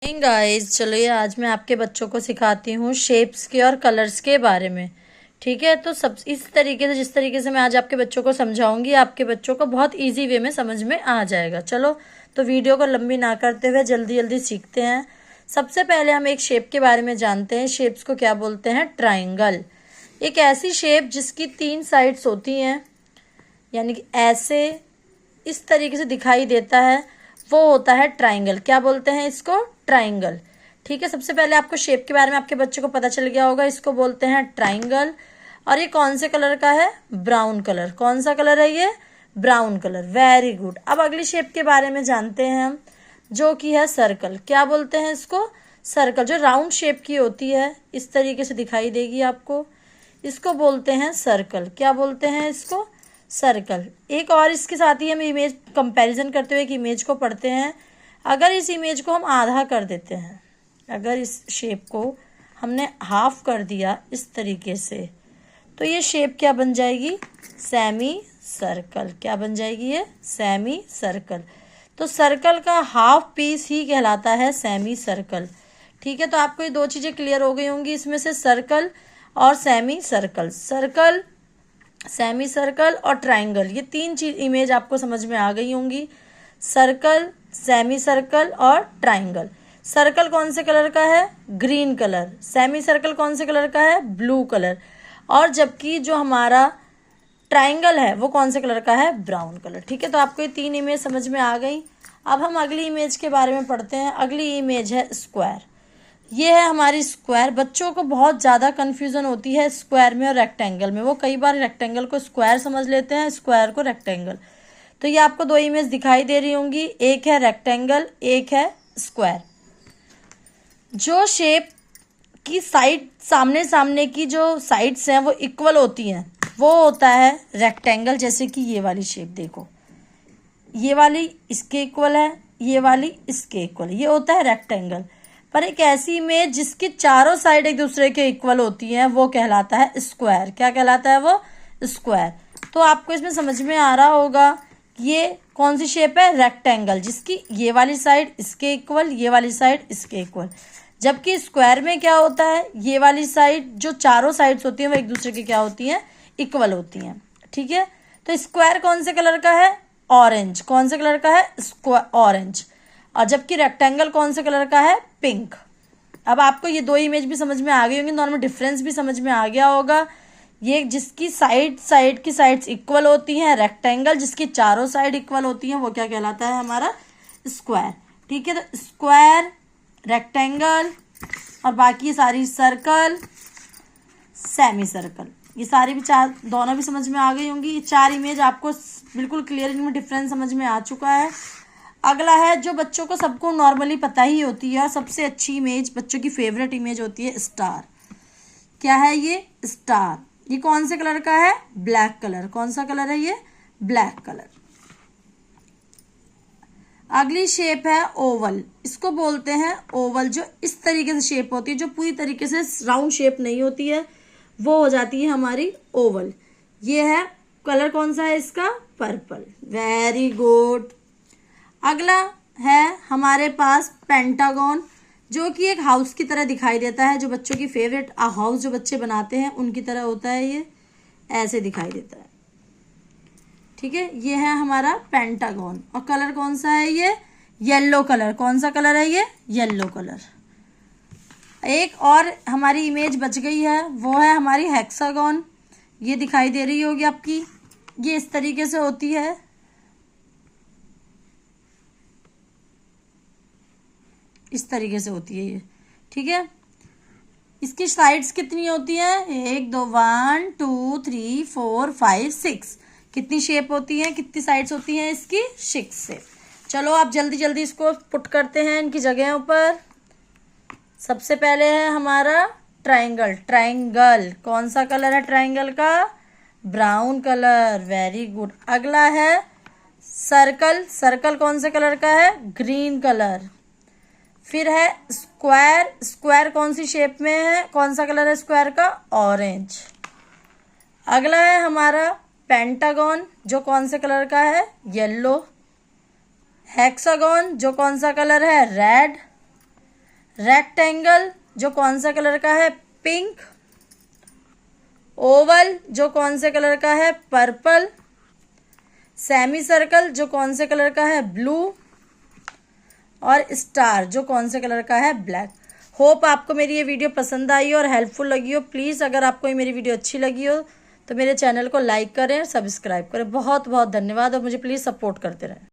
Guys, चलिए आज मैं आपके बच्चों को सिखाती हूँ शेप्स के और कलर्स के बारे में। ठीक है, तो सब इस तरीके से जिस तरीके से मैं आज आपके बच्चों को समझाऊंगी, आपके बच्चों को बहुत इजी वे में समझ में आ जाएगा। चलो तो वीडियो को लंबी ना करते हुए जल्दी जल्दी सीखते हैं। सबसे पहले हम एक शेप के बारे में जानते हैं। शेप्स को क्या बोलते हैं? ट्राइंगल। एक ऐसी शेप जिसकी 3 साइड्स होती हैं, यानी कि ऐसे इस तरीके से दिखाई देता है, वो होता है ट्राइंगल। क्या बोलते हैं इसको? ट्राइंगल। ठीक है, सबसे पहले आपको शेप के बारे में आपके बच्चे को पता चल गया होगा। इसको बोलते हैं ट्राइंगल। और ये कौन से कलर का है? Brown colour. कौन सा कलर है ये? Brown colour. Very good. अब अगली शेप के बारे में जानते हैं हम, जो कि है सर्कल। क्या बोलते हैं इसको? सर्कल। जो राउंड शेप की होती है, इस तरीके से दिखाई देगी आपको, इसको बोलते हैं सर्कल। क्या बोलते हैं इसको? सर्कल। एक और इसके साथ ही हम इमेज कंपैरिजन करते हुए एक इमेज को पढ़ते हैं। अगर इस इमेज को हम आधा कर देते हैं, अगर इस शेप को हमने हाफ कर दिया इस तरीके से, तो ये शेप क्या बन जाएगी? Semi circle. क्या बन जाएगी ये? Semi circle. तो सर्कल का हाफ पीस ही कहलाता है सेमी सर्कल। ठीक है, तो आपको ये 2 चीज़ें क्लियर हो गई होंगी इसमें से, सर्कल और semi circle. Circle, semi circle और ट्राइंगल, ये 3 चीज इमेज आपको समझ में आ गई होंगी। सर्कल, सेमी सर्कल और ट्राइंगल। सर्कल कौन से कलर का है? Green colour. सेमी सर्कल कौन से कलर का है? Blue colour. और जबकि जो हमारा ट्राइंगल है वो कौन से कलर का है? Brown colour. ठीक है, तो आपको ये 3 इमेज समझ में आ गई। अब हम अगली इमेज के बारे में पढ़ते हैं। अगली इमेज है स्क्वायर। ये है हमारी स्क्वायर। बच्चों को बहुत ज़्यादा कन्फ्यूज़न होती है स्क्वायर में और रेक्टेंगल में। वो कई बार रेक्टेंगल को स्क्वायर समझ लेते हैं, स्क्वायर को रेक्टेंगल। तो ये आपको 2 इमेज दिखाई दे रही होंगी, एक है रेक्टेंगल, एक है स्क्वायर। जो शेप की साइड, सामने सामने की जो साइड्स हैं वो इक्वल होती हैं, वो होता है रेक्टेंगल। जैसे कि ये वाली शेप देखो, ये वाली इसके इक्वल है, ये वाली इसके इक्वल, ये होता है रेक्टेंगल। पर एक ऐसी इमेज जिसकी चारों साइड एक दूसरे के इक्वल होती हैं, वो कहलाता है स्क्वायर। क्या कहलाता है वो? स्क्वायर। तो आपको इसमें समझ में आ रहा होगा, ये कौन सी शेप है? रेक्टेंगल, जिसकी ये वाली साइड इसके इक्वल, ये वाली साइड इसके इक्वल। जबकि स्क्वायर में क्या होता है? ये वाली साइड, जो चारों साइड्स होती हैं वो एक दूसरे की क्या होती हैं? इक्वल होती हैं। ठीक है, तो स्क्वायर कौन से कलर का है? ऑरेंज। कौन से कलर का है? ऑरेंज। और जबकि रेक्टेंगल कौन से कलर का है? पिंक। अब आपको ये 2 इमेज भी समझ में आ गई होंगी, दोनों में डिफरेंस भी समझ में आ गया होगा। ये जिसकी साइड की साइड्स इक्वल होती हैं रेक्टेंगल, जिसकी चारों साइड इक्वल होती हैं वो क्या कहलाता है? हमारा स्क्वायर। ठीक है, तो स्क्वायर, रेक्टेंगल और बाकी सारी सर्कल, सेमी सर्कल, ये सारी भी दोनों भी समझ में आ गई होंगी। ये 4 इमेज आपको बिल्कुल क्लियर, इनमें डिफरेंस समझ में आ चुका है। अगला है जो बच्चों को सबको नॉर्मली पता ही होती है और सबसे अच्छी इमेज, बच्चों की फेवरेट इमेज होती है स्टार। क्या है ये? स्टार। ये कौन से कलर का है? Black colour. कौन सा कलर है ये? Black colour. अगली शेप है ओवल। इसको बोलते हैं ओवल। जो इस तरीके से शेप होती है, जो पूरी तरीके से राउंड शेप नहीं होती है, वो हो जाती है हमारी ओवल। ये है कलर कौन सा है इसका? पर्पल। Very good. अगला है हमारे पास पेंटागन, जो कि एक हाउस की तरह दिखाई देता है। जो बच्चों की फेवरेट हाउस जो बच्चे बनाते हैं उनकी तरह होता है, ये ऐसे दिखाई देता है। ठीक है, ये है हमारा पेंटागन। और कलर कौन सा है ये? Yellow colour. कौन सा कलर है ये? Yellow colour. एक और हमारी इमेज बच गई है, वो है हमारी हेक्सागन। ये दिखाई दे रही होगी आपकी, ये इस तरीके से होती है। इस तरीके से होती है ये। ठीक है, इसकी साइड्स कितनी होती हैं? 1 2 1 2 3 4 5 6। कितनी शेप होती है? कितनी साइड्स होती हैं इसकी? 6 शेप। चलो आप जल्दी जल्दी इसको पुट करते हैं इनकी जगहों पर। सबसे पहले है हमारा ट्राइंगल। ट्राइंगल कौन सा कलर है? ट्राइंगल का ब्राउन कलर। Very good. अगला है सर्कल। सर्कल कौन से कलर का है? Green colour. फिर है स्क्वायर। स्क्वायर कौन सी शेप में है? कौन सा कलर है स्क्वायर का? ऑरेंज। अगला है हमारा पेंटागन, जो कौन से कलर का है? येलो। हेक्सागन, जो कौन सा कलर है? रेड। रेक्टेंगल जो कौन सा कलर का है, पिंक। ओवल जो कौन से कलर का है, पर्पल। सेमी सर्कल जो कौन से कलर का है, ब्लू। और स्टार जो कौन से कलर का है, ब्लैक। होप आपको मेरी ये वीडियो पसंद आई हो और हेल्पफुल लगी हो। प्लीज़ अगर आपको ये मेरी वीडियो अच्छी लगी हो तो मेरे चैनल को लाइक करें, सब्सक्राइब करें। बहुत बहुत धन्यवाद और मुझे प्लीज़ सपोर्ट करते रहें।